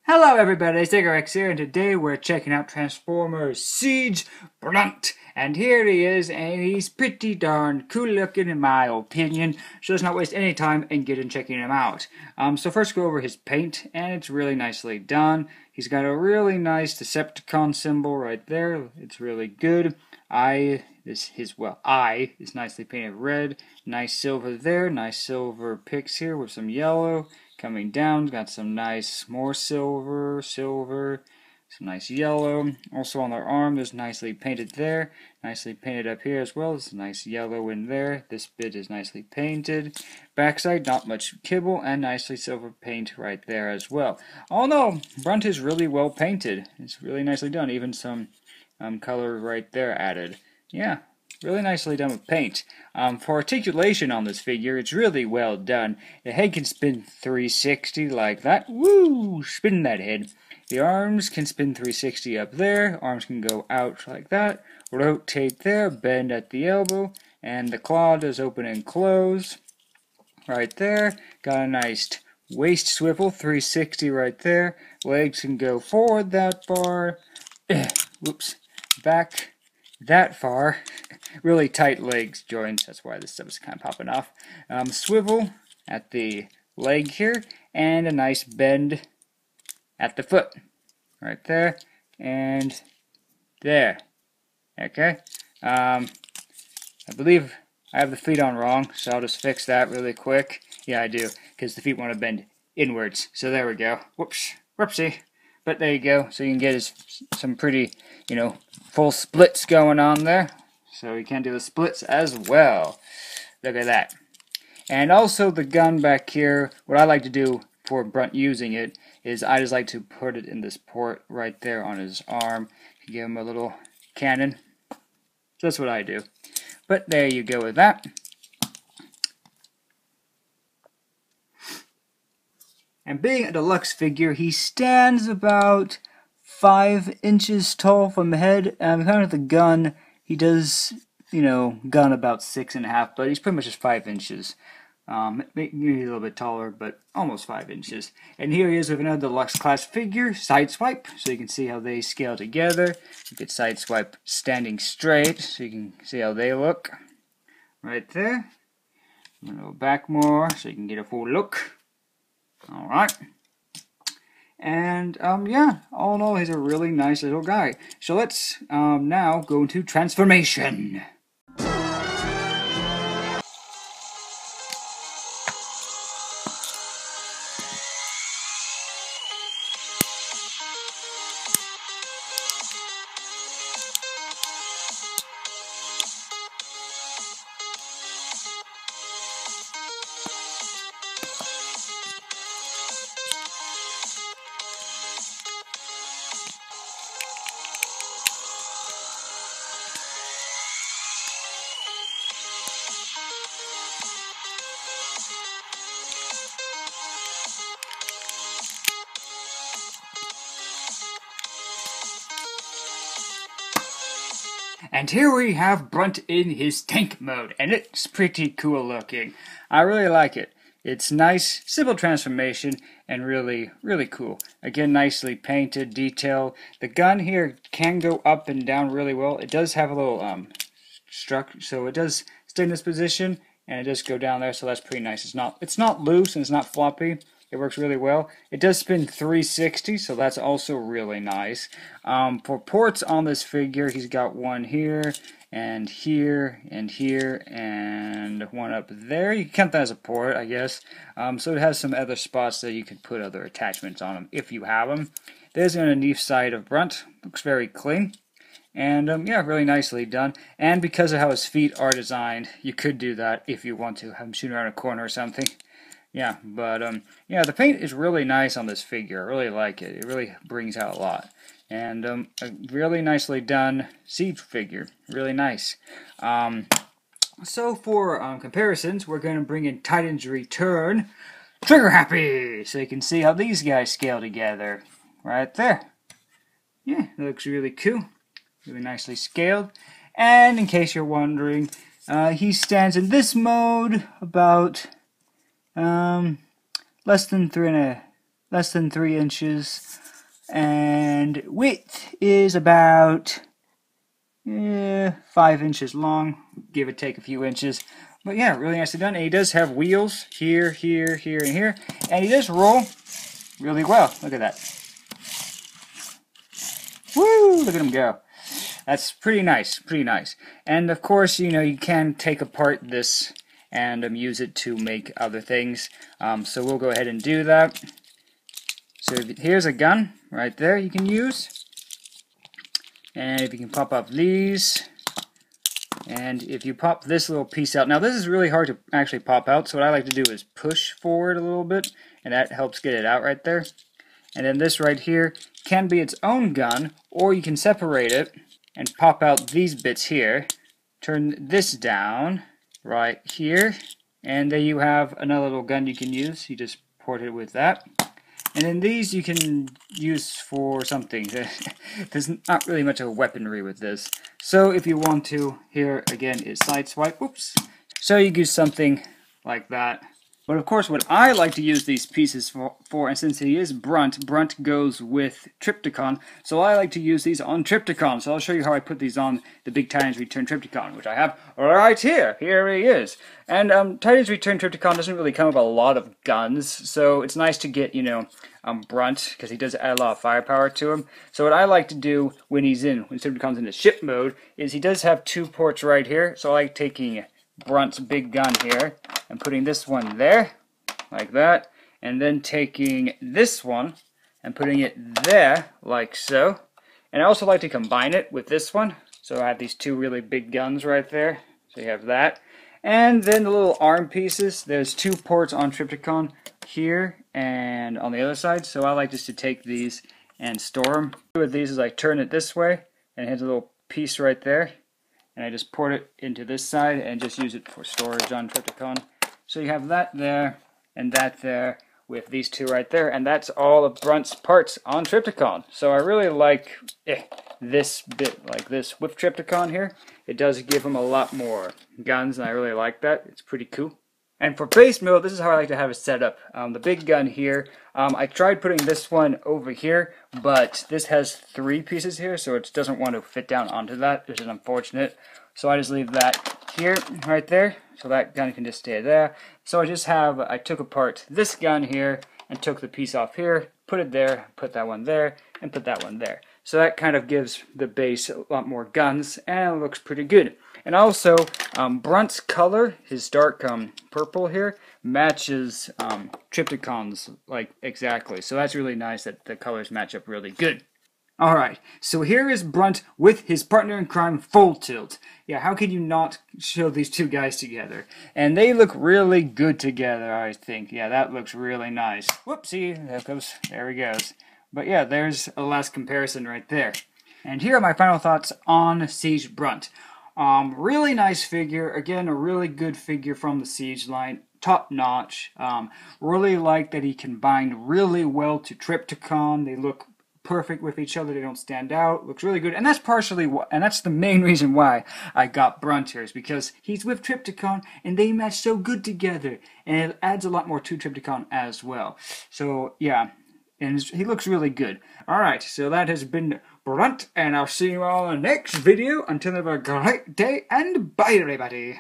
Hello everybody, Cigarex here, and today we're checking out Transformers Siege Brunt. And here he is, and he's pretty darn cool looking in my opinion, so let's not waste any time and get in checking him out. So first go over his paint, and it's really nicely done. He's got a really nice Decepticon symbol right there, it's really good. Eye is nicely painted red, nice silver there, nice silver picks here with some yellow. Coming down, got some nice more silver, some nice yellow. Also on their arm, there's nicely painted there. Nicely painted up here as well. There's a nice yellow in there. This bit is nicely painted. Backside, not much kibble, and nicely silver paint right there as well. Oh no, Brunt is really well painted. It's really nicely done. Even some color right there added. Yeah. Really nicely done with paint. For articulation on this figure, it's really well done. The head can spin 360 like that. Woo! Spin that head. The arms can spin 360 up there. Arms can go out like that. Rotate there. Bend at the elbow. And the claw does open and close. Right there. Got a nice waist swivel. 360 right there. Legs can go forward that far. Whoops. Back that far. Really tight legs joints, that's why this stuff is kind of popping off. Swivel at the leg here, and a nice bend at the foot. Right there, and there. Okay. I believe I have the feet on wrong, so I'll just fix that really quick. Yeah, I do, because the feet want to bend inwards. So there we go. Whoops. Whoopsie. But there you go. So you can get some pretty, full splits going on there. So you can do the splits as well. Look at that. And also the gun back here, what I like to do for Brunt using it is I just like to put it in this port right there on his arm. Give him a little cannon. So that's what I do. But there you go with that. And being a deluxe figure, he stands about 5 inches tall from the head. And kind of the gun, he does, gun about 6.5, but he's pretty much just 5 inches. Maybe a little bit taller, but almost 5 inches. And here he is with another deluxe class figure, Sideswipe, so you can see how they scale together. You get Sideswipe standing straight, so you can see how they look. Right there. I'm going to go back more, so you can get a full look. Alright. And, yeah, all in all, he's a really nice little guy. So let's, now go into transformation. And here we have Brunt in his tank mode, and it's pretty cool looking. I really like it. It's nice, simple transformation, and really, really cool. Again, nicely painted, detail. The gun here can go up and down really well. It does have a little structure, so it does stay in this position, and it does go down there, so that's pretty nice. It's not loose and it's not floppy. It works really well. It does spin 360, so that's also really nice. For ports on this figure, he's got one here, and here, and here, and one up there. You can count that as a port, I guess. So it has some other spots that you could put other attachments on them if you have them. There's the underneath side of Brunt. Looks very clean. And, yeah, really nicely done. And because of how his feet are designed, you could do that if you want to. Have him shoot around a corner or something. Yeah, but, yeah, the paint is really nice on this figure. I really like it. It really brings out a lot. And, a really nicely done Siege figure. Really nice. So for comparisons, we're going to bring in Titan's Return. Trigger Happy! So you can see how these guys scale together. Right there. Yeah, it looks really cool. Really nicely scaled. And in case you're wondering, he stands in this mode about less than less than 3 inches, and width is about 5 inches long, give or take a few inches. But yeah, really nicely done. And he does have wheels here, here, here, and here, and he does roll really well. Look at that. Woo! Look at him go. That's pretty nice, pretty nice. And of course, you know, you can take apart this and use it to make other things. So we'll go ahead and do that. So here's a gun right there you can use. And if you can pop up these, and if you pop this little piece out, now this is really hard to actually pop out, so what I like to do is push forward a little bit, and that helps get it out right there. And then this right here can be its own gun, or you can separate it and pop out these bits here, turn this down right here, and there you have another little gun you can use. You just port it with that. And then these you can use for something. There's not really much of weaponry with this. So if you want to, here again is side swipe. Whoops. So you use something like that. But of course what I like to use these pieces for, and since he is Brunt, Brunt goes with Trypticon, so I like to use these on Trypticon. So I'll show you how I put these on the Big Titans Return Trypticon, which I have right here. Here he is. And Titans Return Trypticon doesn't really come with a lot of guns, so it's nice to get, you know, Brunt, because he does add a lot of firepower to him. So what I like to do when Trypticon's in the ship mode, is he does have 2 ports right here, so I like taking Brunt's big gun here and putting this one there, like that, and then taking this one and putting it there, like so. And I also like to combine it with this one, so I have these 2 really big guns right there, so you have that. And then the little arm pieces, there's 2 ports on Trypticon here and on the other side, so I like just to take these and store them. With these is I turn it this way, and it has a little piece right there, and I just port it into this side and just use it for storage on Trypticon. So you have that there and that there with these 2 right there, and that's all of Brunt's parts on Trypticon. So I really like this bit like this with Trypticon here. It does give him a lot more guns, and I really like that. It's pretty cool. And for base mode, this is how I like to have it set up. The big gun here, I tried putting this one over here, but this has 3 pieces here, so it doesn't want to fit down onto that, which is unfortunate. So I just leave that here, right there, so that gun can just stay there. So I took apart this gun here, and took the piece off here, put it there, put that one there, and put that one there. So that kind of gives the base a lot more guns, and it looks pretty good. And also, Brunt's color, his dark purple here, matches Trypticon's like exactly. So that's really nice that the colors match up really good. Alright, so here is Brunt with his partner in crime, Full Tilt. Yeah, how could you not show these 2 guys together? And they look really good together, I think. Yeah, that looks really nice. Whoopsie, there he goes. But yeah, there's a last comparison right there. And here are my final thoughts on Siege Brunt. Really nice figure. Again, a really good figure from the Siege line. Top notch. Really like that he combined really well to Trypticon. They look perfect with each other. They don't stand out. Looks really good. And that's that's the main reason why I got Brunt here, is because he's with Trypticon and they match so good together. And it adds a lot more to Trypticon as well. So, yeah. And he looks really good. Alright, so that has been Brunt, and I'll see you all in the next video. Until then, have a great day, and bye everybody.